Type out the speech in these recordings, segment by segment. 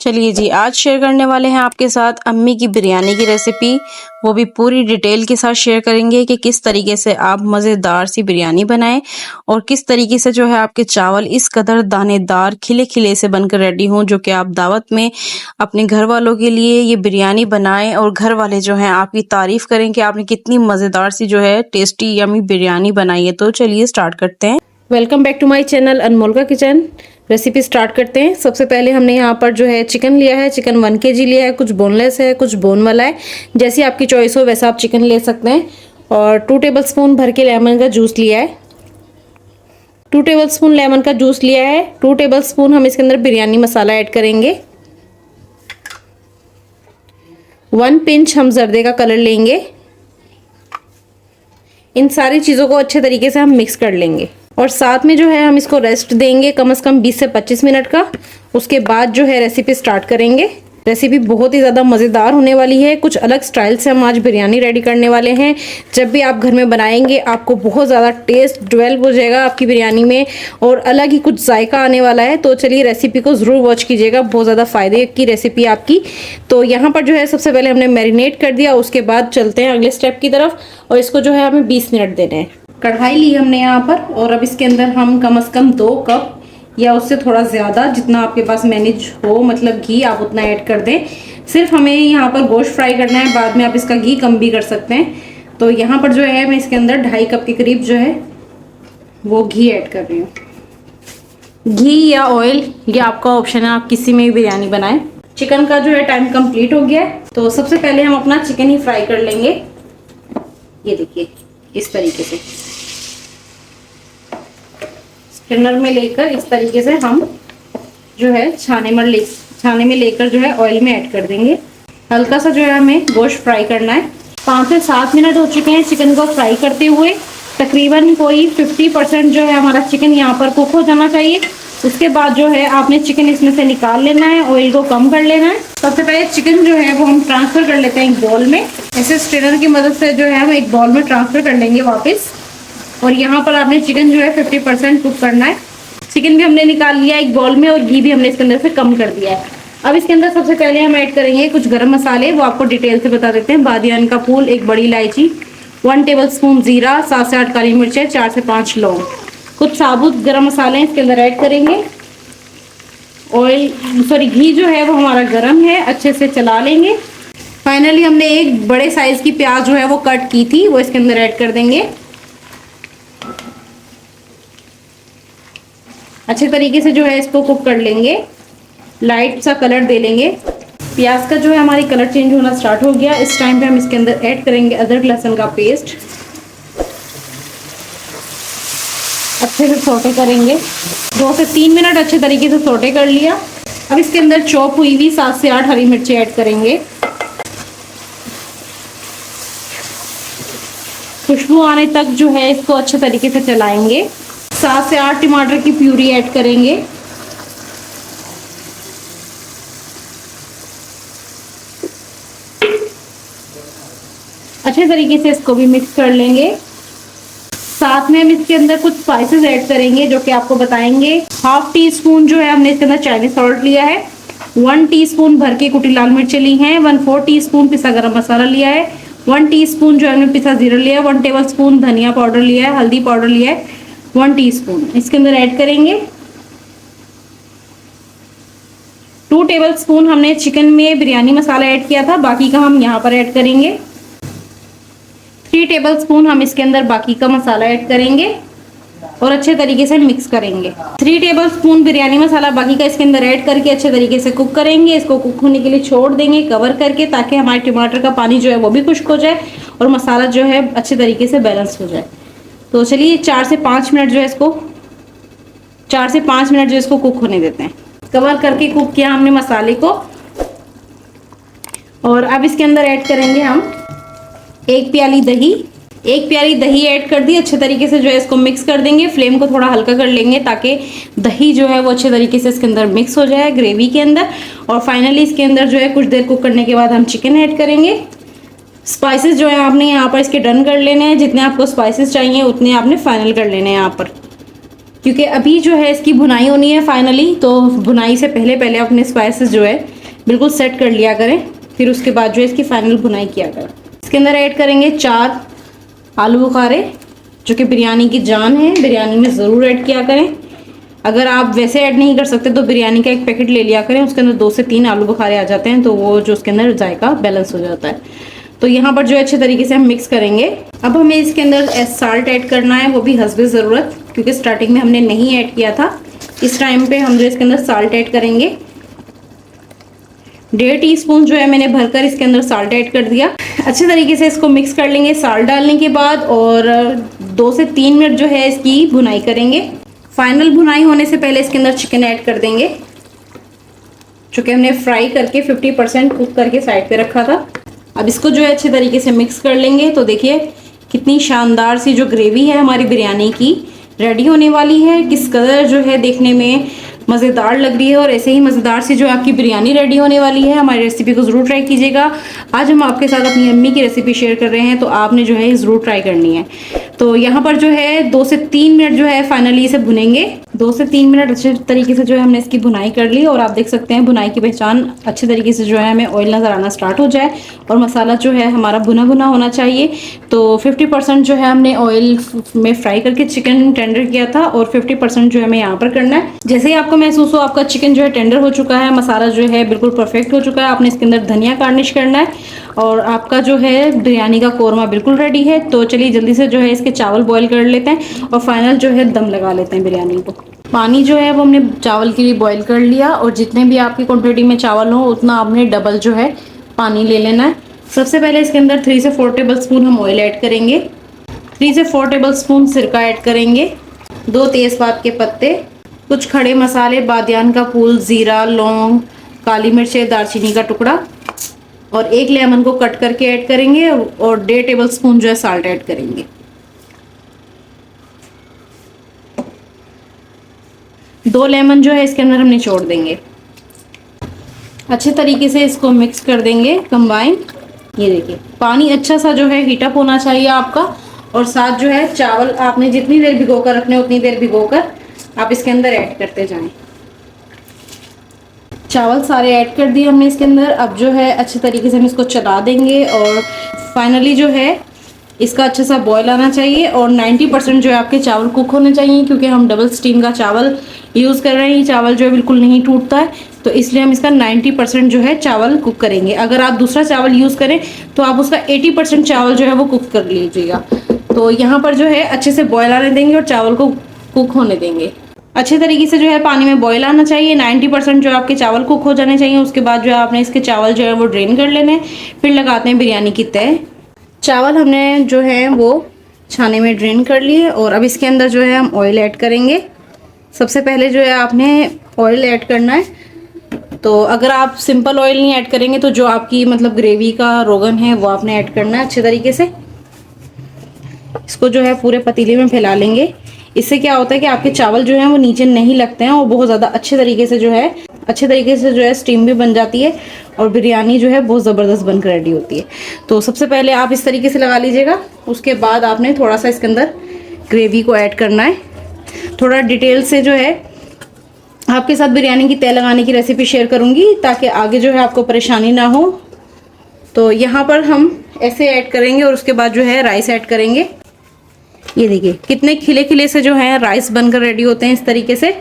चलिए जी, आज शेयर करने वाले हैं आपके साथ अम्मी की बिरयानी की रेसिपी। वो भी पूरी डिटेल के साथ शेयर करेंगे कि किस तरीके से आप मज़ेदार सी बिरयानी बनाएं और किस तरीके से जो है आपके चावल इस कदर दानेदार खिले खिले से बनकर रेडी हों, जो कि आप दावत में अपने घर वालों के लिए ये बिरयानी बनाएं और घर वाले जो हैं आपकी तारीफ करें कि आपने कितनी मज़ेदार सी जो है टेस्टी यमी बिरयानी बनाई है। तो चलिए स्टार्ट करते हैं। Welcome back to my channel Anmol का किचन। रेसिपी स्टार्ट करते हैं। सबसे पहले हमने यहाँ पर जो है चिकन लिया है। चिकन 1 kg लिया है। कुछ बोनलेस है, कुछ बोन वाला है। जैसी आपकी चॉइस हो वैसा आप चिकन ले सकते हैं। और 2 टेबलस्पून भर के लेमन का जूस लिया है। 2 टेबलस्पून लेमन का जूस लिया है। 2 टेबलस्पून हम इसके अंदर बिरयानी मसाला ऐड करेंगे। 1 पिंच हम जर्दे का कलर लेंगे। इन सारी चीज़ों को अच्छे तरीके से हम मिक्स कर लेंगे और साथ में जो है हम इसको रेस्ट देंगे कम से कम 20 से 25 मिनट का। उसके बाद जो है रेसिपी स्टार्ट करेंगे। रेसिपी बहुत ही ज़्यादा मज़ेदार होने वाली है। कुछ अलग स्टाइल से हम आज बिरयानी रेडी करने वाले हैं। जब भी आप घर में बनाएंगे आपको बहुत ज़्यादा टेस्ट डेवलप हो जाएगा आपकी बिरयानी में और अलग ही कुछ जायका आने वाला है। तो चलिए रेसिपी को ज़रूर वॉच कीजिएगा, बहुत ज़्यादा फ़ायदे की रेसिपी आपकी। तो यहाँ पर जो है सबसे पहले हमने मैरिनेट कर दिया। उसके बाद चलते हैं अगले स्टेप की तरफ और इसको जो है हमें 20 मिनट देने हैं। कढ़ाई ली हमने यहाँ पर और अब इसके अंदर हम कम से कम 2 कप या उससे थोड़ा ज़्यादा, जितना आपके पास मैनेज हो, मतलब घी आप उतना ऐड कर दें। सिर्फ हमें यहाँ पर गोश्त फ्राई करना है, बाद में आप इसका घी कम भी कर सकते हैं। तो यहाँ पर जो है मैं इसके अंदर 2.5 कप के करीब जो है वो घी ऐड कर रही हूँ। घी या ऑयल ये आपका ऑप्शन है, आप किसी में भी बिरयानी बनाएं। चिकन का जो है टाइम कंप्लीट हो गया है। तो सबसे पहले हम अपना चिकन ही फ्राई कर लेंगे। ये देखिए इस तरीके से स्ट्रेनर में लेकर इस तरीके से हम जो है छाने में लेकर जो है ऑयल में ऐड कर देंगे। हल्का सा जो है हमें गोश्त फ्राई करना है। 5 से 7 मिनट हो चुके हैं चिकन को फ्राई करते हुए। तकरीबन कोई 50% जो है हमारा चिकन यहाँ पर कुक हो जाना चाहिए। उसके बाद जो है आपने चिकन इसमें से निकाल लेना है, ऑयल को कम कर लेना है। सबसे पहले चिकन जो है वो हम ट्रांसफर कर लेते हैं एक बॉल में। ऐसे स्ट्रेनर की मदद से जो है हम एक बॉल में ट्रांसफर कर लेंगे वापस। और यहाँ पर आपने चिकन जो है 50% कुक करना है। चिकन भी हमने निकाल लिया एक बॉल में और घी भी हमने इसके अंदर से कम कर दिया है। अब इसके अंदर सबसे पहले हम ऐड करेंगे कुछ गरम मसाले, वो आपको डिटेल से बता देते हैं। बादियान का फूल, 1 बड़ी इलायची, 1 टेबलस्पून जीरा, 7 से 8 काली मिर्चें, 4 से 5 लौंग। कुछ साबुत गरम मसाले इसके अंदर ऐड करेंगे। घी जो है वो हमारा गरम है, अच्छे से चला लेंगे। फाइनली हमने एक बड़े साइज की प्याज जो है वो कट की थी, वो इसके अंदर ऐड कर देंगे। अच्छे तरीके से जो है इसको कुक कर लेंगे। लाइट सा कलर दे लेंगे। प्याज का जो है हमारी कलर चेंज होना स्टार्ट हो गया। इस टाइम पे हम इसके अंदर ऐड करेंगे अदरक लहसुन का पेस्ट। अच्छे से सौटे करेंगे। 2 से 3 मिनट अच्छे तरीके से सौटे कर लिया। अब इसके अंदर चॉप हुई हुई 7 से 8 हरी मिर्ची ऐड करेंगे। खुशबू आने तक जो है इसको अच्छे तरीके से चलाएंगे। 7 से 8 टमाटर की प्यूरी ऐड करेंगे। अच्छे तरीके से इसको भी मिक्स कर लेंगे। साथ में हम इसके अंदर कुछ स्पाइसेस ऐड करेंगे जो कि आपको बताएंगे। 1/2 टीस्पून जो है हमने इसके अंदर चाइनीज सॉल्ट लिया है। 1 टीस्पून भर के कुटी लाल मिर्च ली हैं। 1/4 टीस्पून पिसा गरम मसाला लिया है। 1 टीस्पून जो हमने पिसा जीरा लिया है। 1 टेबलस्पून धनिया पाउडर लिया है। हल्दी पाउडर लिया है 1 टीस्पून इसके अंदर ऐड करेंगे। 2 टेबलस्पून हमने चिकन में बिरयानी मसाला ऐड किया था, बाकी का हम यहाँ पर ऐड करेंगे। 3 टेबलस्पून हम इसके अंदर बाकी का मसाला ऐड करेंगे और अच्छे तरीके से मिक्स करेंगे। 3 टेबलस्पून बिरयानी मसाला बाकी का इसके अंदर ऐड करके अच्छे तरीके से कुक करेंगे। इसको कुक होने के लिए छोड़ देंगे कवर करके, ताकि हमारे टमाटर का पानी जो है वो भी खुश्क हो जाए और मसाला जो है अच्छे तरीके से बैलेंस हो जाए। तो चलिए 4 से 5 मिनट जो है इसको कुक होने देते हैं। कवर करके कुक किया हमने मसाले को। और अब इसके अंदर ऐड करेंगे हम 1 प्याली दही ऐड कर दी। अच्छे तरीके से जो है इसको मिक्स कर देंगे। फ्लेम को थोड़ा हल्का कर लेंगे ताकि दही जो है वो अच्छे तरीके से इसके अंदर मिक्स हो जाए ग्रेवी के अंदर। और फाइनली इसके अंदर जो है कुछ देर कुक करने के बाद हम चिकन ऐड करेंगे। स्पाइसेस जो है आपने यहाँ पर इसके डन कर लेने हैं। जितने आपको स्पाइसेस चाहिए उतने आपने फाइनल कर लेने हैं यहाँ पर। क्योंकि अभी जो है इसकी भुनाई होनी है फाइनली, तो भुनाई से पहले पहले अपने स्पाइसेस जो है बिल्कुल सेट कर लिया करें, फिर उसके बाद जो है इसकी फाइनल भुनाई किया करें। इसके अंदर ऐड करेंगे 4 आलू बुखारे, जो कि बिरयानी की जान है, बिरयानी में ज़रूर ऐड किया करें। अगर आप वैसे ऐड नहीं कर सकते तो बिरयानी का एक पैकेट ले लिया करें, उसके अंदर 2 से 3 आलू बुखारे आ जाते हैं, तो वो जो उसके अंदर जायका बैलेंस हो जाता है। तो यहाँ पर जो अच्छे तरीके से हम मिक्स करेंगे। अब हमें इसके अंदर साल्ट ऐड करना है, वो भी हस्बे ज़रूरत, क्योंकि स्टार्टिंग में हमने नहीं ऐड किया था। इस टाइम पे हम जो इसके अंदर साल्ट ऐड करेंगे, 1.5 टीस्पून जो है मैंने भरकर इसके अंदर साल्ट ऐड कर दिया। अच्छे तरीके से इसको मिक्स कर लेंगे साल्ट डालने के बाद, और 2 से 3 मिनट जो है इसकी भुनाई करेंगे। फाइनल भुनाई होने से पहले इसके अंदर चिकन ऐड कर देंगे, जो कि हमने फ्राई करके 50% कुक करके साइड पे रखा था। अब इसको जो है अच्छे तरीके से मिक्स कर लेंगे। तो देखिए कितनी शानदार सी जो ग्रेवी है हमारी बिरयानी की रेडी होने वाली है, किस कदर जो है देखने में मज़ेदार लग रही है, और ऐसे ही मज़ेदार सी जो आपकी बिरयानी रेडी होने वाली है। हमारी रेसिपी को ज़रूर ट्राई कीजिएगा। आज हम आपके साथ अपनी अम्मी की रेसिपी शेयर कर रहे हैं, तो आपने जो है ज़रूर ट्राई करनी है। तो यहाँ पर जो है 2 से 3 मिनट जो है फाइनली इसे भुनेंगे। 2 से 3 मिनट अच्छे तरीके से जो है हमने इसकी भुनाई कर ली, और आप देख सकते हैं भुनाई की पहचान अच्छे तरीके से जो है हमें ऑयल नज़र आना स्टार्ट हो जाए, और मसाला जो है हमारा भुना भुना होना चाहिए। तो 50% जो है हमने ऑयल में फ्राई करके चिकन टेंडर किया था, और 50% जो है हमें यहाँ पर करना है। जैसे ही आपको महसूस हो आपका चिकन जो है टेंडर हो चुका है, मसाला जो है बिल्कुल परफेक्ट हो चुका है, आपने इसके अंदर धनिया गार्निश करना है, और आपका जो है बिरयानी का कोरमा बिल्कुल रेडी है। तो चलिए जल्दी से जो है इसके चावल बॉईल कर लेते हैं, और फाइनल जो है दम लगा लेते हैं बिरयानी को। पानी जो है वो हमने चावल के लिए बॉईल कर लिया, और जितने भी आपकी क्वांटिटी में चावल हो उतना आपने डबल जो है पानी ले लेना है। सबसे पहले इसके अंदर 3 से 4 टेबल स्पून हम ऑयल ऐड करेंगे, 3 से 4 टेबल स्पून सिरका ऐड करेंगे, 2 तेज़पात के पत्ते, कुछ खड़े मसाले, बादियान का फूल, ज़ीरा, लौंग, काली मिर्च, दालचीनी का टुकड़ा, और 1 लेमन को कट करके ऐड करेंगे, और 1.5 टेबल स्पून जो है साल्ट ऐड करेंगे। 2 लेमन जो है इसके अंदर हम निचोड़ देंगे। अच्छे तरीके से इसको मिक्स कर देंगे, कंबाइन। ये देखिए पानी अच्छा सा जो है हीटअप होना चाहिए आपका, और साथ जो है चावल आपने जितनी देर भिगोकर रखने उतनी देर भिगोकर आप इसके अंदर ऐड करते जाएं। चावल सारे ऐड कर दिए हमने इसके अंदर। अब जो है अच्छे तरीके से हम इसको चला देंगे, और फाइनली जो है इसका अच्छा सा बॉयल आना चाहिए, और 90% जो है आपके चावल कुक होने चाहिए, क्योंकि हम डबल स्टीम का चावल यूज़ कर रहे हैं। ये चावल जो है बिल्कुल नहीं टूटता है, तो इसलिए हम इसका 90% जो है चावल कुक करेंगे। अगर आप दूसरा चावल यूज़ करें तो आप उसका 80% चावल जो है वो कुक कर लीजिएगा। तो यहाँ पर जो है अच्छे से बॉयल आने देंगे, और चावल को कुक होने देंगे। अच्छे तरीके से जो है पानी में बॉयल आना चाहिए, 90% जो आपके चावल कुक हो जाने चाहिए। उसके बाद जो है आपने इसके चावल जो है वो ड्रेन कर लेने, फिर लगाते हैं बिरयानी की तय। चावल हमने जो है वो छाने में ड्रेन कर लिए, और अब इसके अंदर जो है हम ऑयल ऐड करेंगे। सबसे पहले जो है आपने ऑयल ऐड करना है। तो अगर आप सिंपल ऑयल नहीं ऐड करेंगे तो जो आपकी मतलब ग्रेवी का रोगन है वो आपने ऐड करना है अच्छे तरीके से। इसको जो है पूरे पतीले में फैला लेंगे। इससे क्या होता है कि आपके चावल जो हैं वो नीचे नहीं लगते हैं, और बहुत ज़्यादा अच्छे तरीके से जो है स्टीम भी बन जाती है, और बिरयानी जो है बहुत ज़बरदस्त बनकर रेडी होती है। तो सबसे पहले आप इस तरीके से लगा लीजिएगा। उसके बाद आपने थोड़ा सा इसके अंदर ग्रेवी को ऐड करना है। थोड़ा डिटेल से जो है आपके साथ बिरयानी की तय लगाने की रेसिपी शेयर करूँगी, ताकि आगे जो है आपको परेशानी ना हो। तो यहाँ पर हम ऐसे ऐड करेंगे, और उसके बाद जो है राइस ऐड करेंगे। ये देखिए कितने खिले खिले से जो है राइस बनकर रेडी होते हैं इस तरीके से।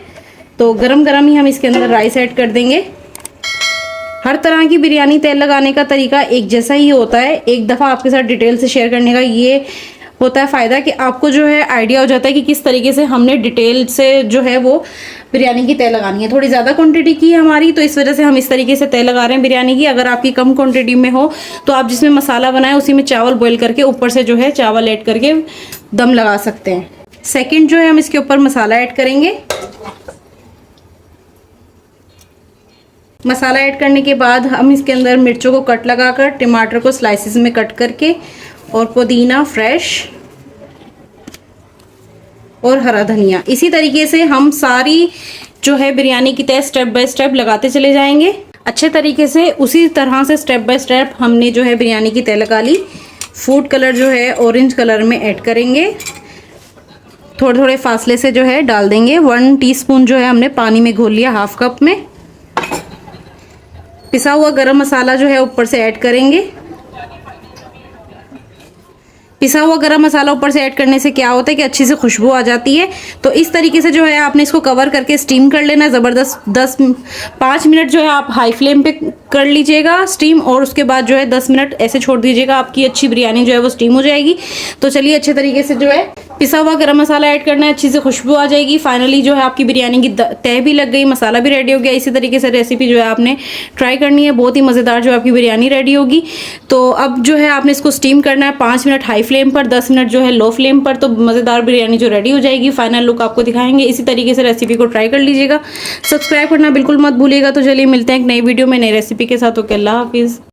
तो गरम गरम ही हम इसके अंदर राइस ऐड कर देंगे। हर तरह की बिरयानी तय लगाने का तरीका एक जैसा ही होता है। एक दफ़ा आपके साथ डिटेल से शेयर करने का ये होता है फ़ायदा कि आपको जो है आइडिया हो जाता है कि किस तरीके से हमने डिटेल से जो है वो बिरयानी की तय लगानी है। थोड़ी ज़्यादा क्वांटिटी की है हमारी, तो इस वजह से हम इस तरीके से तय लगा रहे हैं बिरयानी की। अगर आपकी कम क्वांटिटी में हो तो आप जिसमें मसाला बनाए उसी में चावल बॉईल करके ऊपर से जो है चावल ऐड करके दम लगा सकते हैं। सेकंड जो है हम इसके ऊपर मसाला ऐड करेंगे। मसाला ऐड करने के बाद हम इसके अंदर मिर्चों को कट लगाकर, टमाटर को स्लाइसिस में कट करके, और पुदीना फ्रेश और हरा धनिया, इसी तरीके से हम सारी जो है बिरयानी की तय स्टेप बाय स्टेप लगाते चले जाएंगे अच्छे तरीके से। उसी तरह से स्टेप बाय स्टेप हमने जो है बिरयानी की तय लगा ली। फूड कलर जो है ऑरेंज कलर में ऐड करेंगे। थोड़े थोड़े फासले से जो है डाल देंगे। 1 टीस्पून जो है हमने पानी में घोल लिया, हाफ कप में। पिसा हुआ गरम मसाला जो है ऊपर से ऐड करेंगे। पिसा हुआ गरम मसाला ऊपर से ऐड करने से क्या होता है कि अच्छी से खुशबू आ जाती है। तो इस तरीके से जो है आपने इसको कवर करके स्टीम कर लेना है ज़बरदस्त। 5 मिनट जो है आप हाई फ्लेम पे कर लीजिएगा स्टीम, और उसके बाद जो है 10 मिनट ऐसे छोड़ दीजिएगा, आपकी अच्छी बिरयानी जो है वो स्टीम हो जाएगी। तो चलिए अच्छे तरीके से जो है पिसा हुआ गरम मसाला ऐड करना है, अच्छी से खुशबू आ जाएगी। फाइनली जो है आपकी बिरयानी की तह भी लग गई, मसाला भी रेडी हो गया। इसी तरीके से रेसिपी जो है आपने ट्राई करनी है, बहुत ही मज़ेदार जो है आपकी बिरयानी रेडी होगी। तो अब जो है आपने इसको स्टीम करना है 5 मिनट हाई फ्लेम पर, 10 मिनट जो है लो फ्लेम पर। तो मज़ेदार बिरयानी जो रेडी हो जाएगी। फाइनल लुक आपको दिखाएंगे। इसी तरीके से रेसिपी को ट्राई कर लीजिएगा। सब्सक्राइब करना बिल्कुल मत भूलिएगा। तो चलिए मिलते हैं एक नई वीडियो में नई रेसिपी के साथ। ओके, अल्लाह हाफिज़।